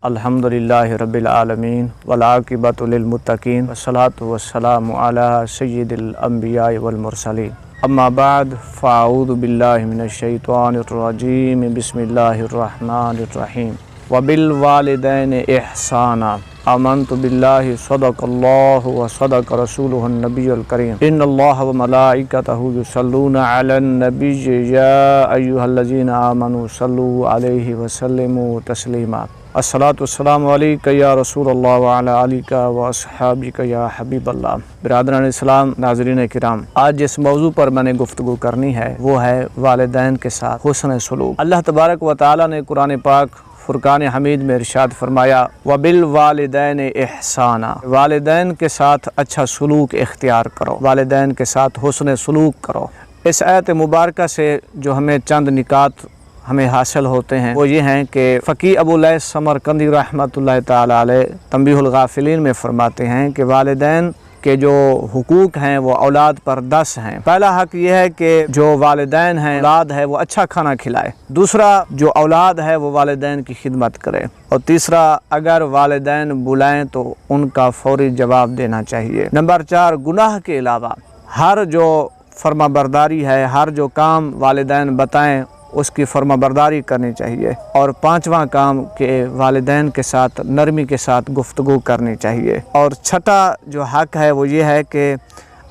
अल्हम्दुलिल्लाहि रब्बिल आलमीन वल आक़िबतु लिल मुत्तक़ीन वस्सलातु वस्सलामु अला सय्यिदिल अंबिया'i वल मुरसलीन अम्मा बाद फ़अऊज़ु बिल्लाहि मिनश शैतानिर रजीम बिस्मिल्लाहिर रहमानिर रहीम व बिल वालिदैनि इहसाना आमन्तु बिल्लाहि सदक़ल्लाहु व सदक़ रसूलुहुन नबियुल करीम इन्नल्लाह व मलाइकतहु युसल्लूना अलन नबिय्यि या अय्युहल्लज़ीना आमनू सल्लू अलैहि व सल्लिमू तस्लीमा अस्सलातु वस्सलामु अलैका या रसूलल्लाह व अला आलिका व अस्हाबिका या हबीबल्लाह। बिरादरान इस्लाम, नाज़रीन किराम, आज जिस मौजू पर मैंने गुफ्तगू करनी है वो है वालिदैन के साथ हुस्न सलूक। अल्लाह तबारक व तआला ने कुरान पाक फुरकान हमीद में इरशाद फरमाया वबिल वालिदैन इहसाना, वालिदैन के साथ अच्छा सलूक इख्तियार करो, वालिदैन के साथ हुस्न सलूक करो। इस आयत मुबारका से जो हमें चंद निकात हमें हासिल होते हैं वो ये हैं कि फ़क़ी अबू लैस समरकंदी रहमतुल्लाह ताला अलैह तंबीहुल गाफिलीन में फरमाते हैं कि वालिदैन के जो हुकूक हैं वो औलाद पर 10 हैं। पहला हक ये है कि जो वालिदैन हैं, औलाद है वो अच्छा खाना खिलाए। दूसरा, जो औलाद है वो वालिदैन की खिदमत करे। और तीसरा, अगर वालिदैन बुलाएं तो उनका फौरी जवाब देना चाहिए। नंबर 4, गुनाह के अलावा हर जो फर्माबरदारी है, हर जो काम वालिदैन बताएं उसकी फर्माबरदारी करनी चाहिए। और 5वां काम के वालिदैन के साथ नरमी के साथ गुफ्तगू करनी चाहिए। और छठा जो हक है वो ये है कि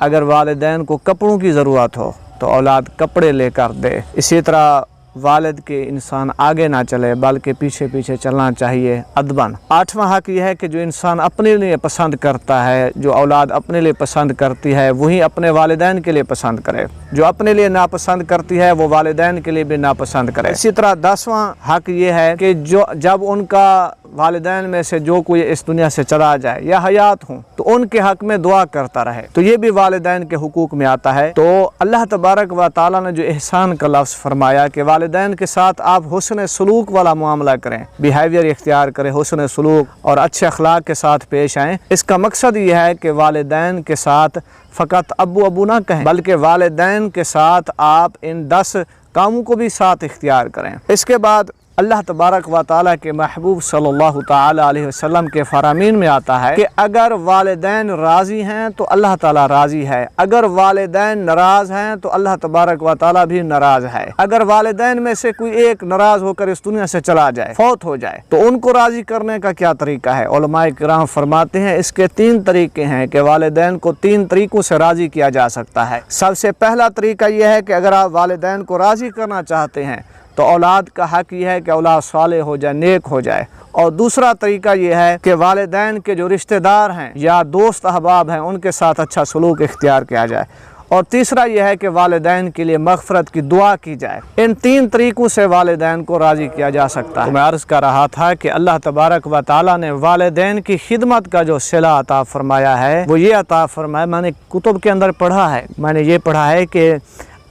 अगर वालिदैन को कपड़ों की ज़रूरत हो तो औलाद कपड़े लेकर दे। इसी तरह वालिद के इंसान आगे ना चले बल्कि पीछे पीछे चलना चाहिए अदबन। 8वां हक यह है कि जो इंसान अपने लिए पसंद करता है, जो औलाद अपने लिए पसंद करती है वही अपने वालिदैन के लिए पसंद करे। जो अपने लिए नापसंद करती है वो वालिदैन के लिए भी नापसंद करे। इसी तरह 10वां हक ये है कि जो जब उनका वालिदैन में से जो कोई इस दुनिया से चला जाए या हयात हों तो उनके हक में दुआ करता रहे, तो ये भी वालिदैन के हुकूक में आता है। तो अल्लाह तबारक व तआला ने जो एहसान का लफ्ज़ फरमाया कि वालिदैन के साथ आप हुस्न सलूक वाला मामला करें, बिहेवियर इख्तियार करें, हुस्न सलूक और अच्छे अखलाक के साथ पेश आएँ। इसका मकसद ये है कि वालिदैन के साथ फ़कत अब्बू अबू ना कहें बल्कि वालिदैन के साथ आप इन 10 कामों को भी साथ इख्तियार करें। इसके बाद अल्लाह तबारक व तआला के महबूब सल्लल्लाहु तआला अलैहि वसल्लम के फरामीन में आता है कि अगर वालिदैन राज़ी हैं तो अल्लाह ताला राज़ी है, अगर वालिदैन नाराज़ हैं तो अल्लाह तबारक व तआला भी नाराज़ है। अगर वालिदैन में से कोई एक नाराज़ होकर इस दुनिया से चला जाए, फौत हो जाए, तो उनको राज़ी करने का क्या तरीका है? उलमाए किराम फरमाते हैं इसके 3 तरीके हैं कि वालिदैन को 3 तरीक़ों से राज़ी किया जा सकता है। सबसे पहला तरीका यह है कि अगर आप वालिदैन को राज़ी करना चाहते हैं तो औलाद का हक यह है कि औलाद साले हो जाए, नेक हो जाए। और दूसरा तरीका यह है कि वालिदैन के जो रिश्तेदार हैं या दोस्त अहबाब हैं उनके साथ अच्छा सलूक इख्तियार किया जाए। और तीसरा यह है कि वालिदैन के लिए मग़फ़िरत की दुआ की जाए। इन 3 तरीक़ों से वालिदैन को राज़ी किया जा सकता है। तो मैं अर्ज़ कर रहा था कि अल्लाह तबारक व तआला ने वालिदैन की खिदमत का जो सिला अता फरमाया है वो ये अता फरमाया, मैंने कुतुब के अंदर पढ़ा है, मैंने ये पढ़ा है कि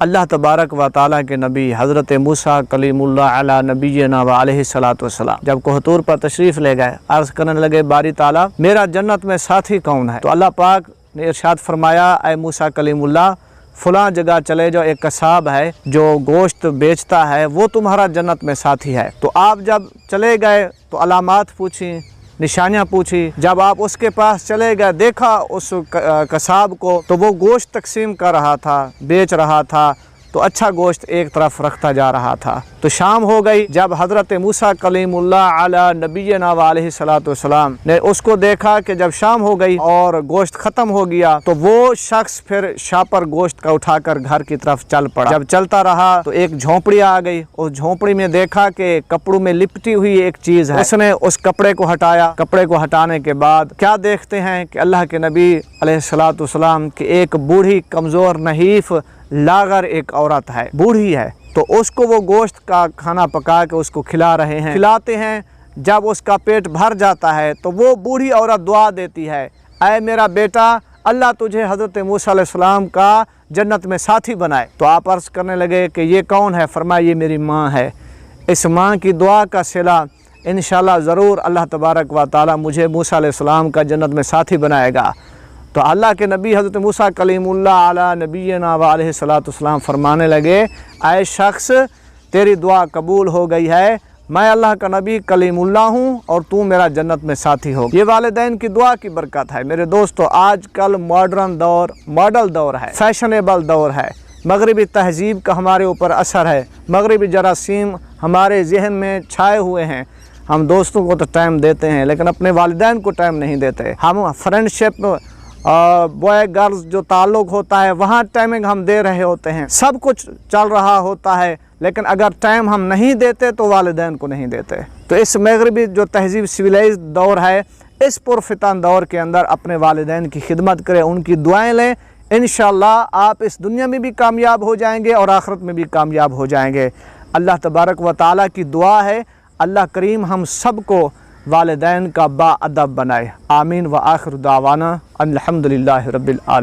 अल्लाह तबारक व तआला के नबी हज़रत मूसा कलीमुल्लाह अला नबीना व अलैहि सलातु वस्सलाम जब कोहतूर पर तशरीफ़ ले गए, अर्ज़ करने लगे बारी ताला मेरा जन्नत में साथी कौन है? तो अल्लाह पाक ने इरशाद फरमाया ऐ मूसा कलीमुल्लाह फ़लाँ जगह चले जाओ, एक कसाब है जो गोश्त बेचता है वो तुम्हारा जन्नत में साथी है। तो आप जब चले गए तो अलामात पूछी, निशानियाँ पूछी। जब आप उसके पास चले गए देखा उस कसाब को तो वो गोश्त तकसीम कर रहा था, बेच रहा था, तो अच्छा गोश्त एक तरफ रखता जा रहा था। तो शाम हो गई, जब हज़रत मूसा कलीमुल्लाह अला नबीना व अलैहि सलातु वस्सलाम ने उसको देखा कि जब शाम हो गई और गोश्त ख़त्म हो गया तो वो शख्स फिर शापर गोश्त का उठाकर घर की तरफ चल पड़ा। जब चलता रहा तो एक झोंपड़ी आ गई, उस झोंपड़ी में देखा कि कपड़ों में लिपटी हुई एक चीज़ है। उसने उस कपड़े को हटाया। कपड़े को हटाने के बाद क्या देखते हैं कि अल्लाह के नबी अलैहि सलातु वस्सलाम की एक बूढ़ी कमज़ोर नहीफ लागर एक औरत है, बूढ़ी है, तो उसको वो गोश्त का खाना पका के उसको खिला रहे हैं, खिलाते हैं। जब उसका पेट भर जाता है तो वो बूढ़ी औरत दुआ देती है, ऐ मेरा बेटा अल्लाह तुझे हज़रत मूसा अलैहिस्सलाम का जन्नत में साथी बनाए। तो आप अर्ज़ करने लगे कि ये कौन है? फरमाया ये मेरी माँ है। इस माँ की दुआ का सिला इंशाअल्लाह ज़रूर अल्लाह तबारक व तआला मुझे मूसा अलैहिस्सलाम का जन्नत में साथी बनाएगा। तो अल्लाह के नबी हज़रत मूसा कलीमुल्लाह अला नबीना व अलैहि सलातु वस्सलाम फरमाने लगे ऐ शख्स तेरी दुआ कबूल हो गई है, میں اللہ کا نبی کلیمullah ہوں اور تو میرا جنت میں ساتھی ہو۔ یہ والدین کی دعا کی برکت ہے۔ میرے دوستو، آج کل ماڈرن دور، ماڈل دور ہے، فیشنیبل دور ہے، مغربی تہذیب کا ہمارے اوپر اثر ہے، مغربی جراثیم ہمارے ذہن میں چھائے ہوئے ہیں۔ ہم دوستوں کو تو ٹائم دیتے ہیں لیکن اپنے والدین کو ٹائم نہیں دیتے۔ ہم فرینڈ شپ، بوائے گرلز جو تعلق ہوتا ہے وہاں ٹائمنگ ہم دے رہے ہوتے ہیں، سب کچھ چل رہا ہوتا ہے، لیکن اگر ٹائم ہم نہیں دیتے تو والدین کو نہیں دیتے۔ تو اس مغربی جو تہذیب سویلائزڈ دور ہے، اس پرفتن دور کے اندر اپنے والدین کی خدمت کریں، ان کی دعائیں لیں، انشاءاللہ آپ اس دنیا میں بھی کامیاب ہو جائیں گے اور آخرت میں بھی کامیاب ہو جائیں گے۔ اللہ تبارک و تعالیٰ کی دعا ہے اللہ کریم ہم سب کو والدین کا با ادب بنائے۔ آمین و آخر دعوانا الحمدللہ رب العالمین۔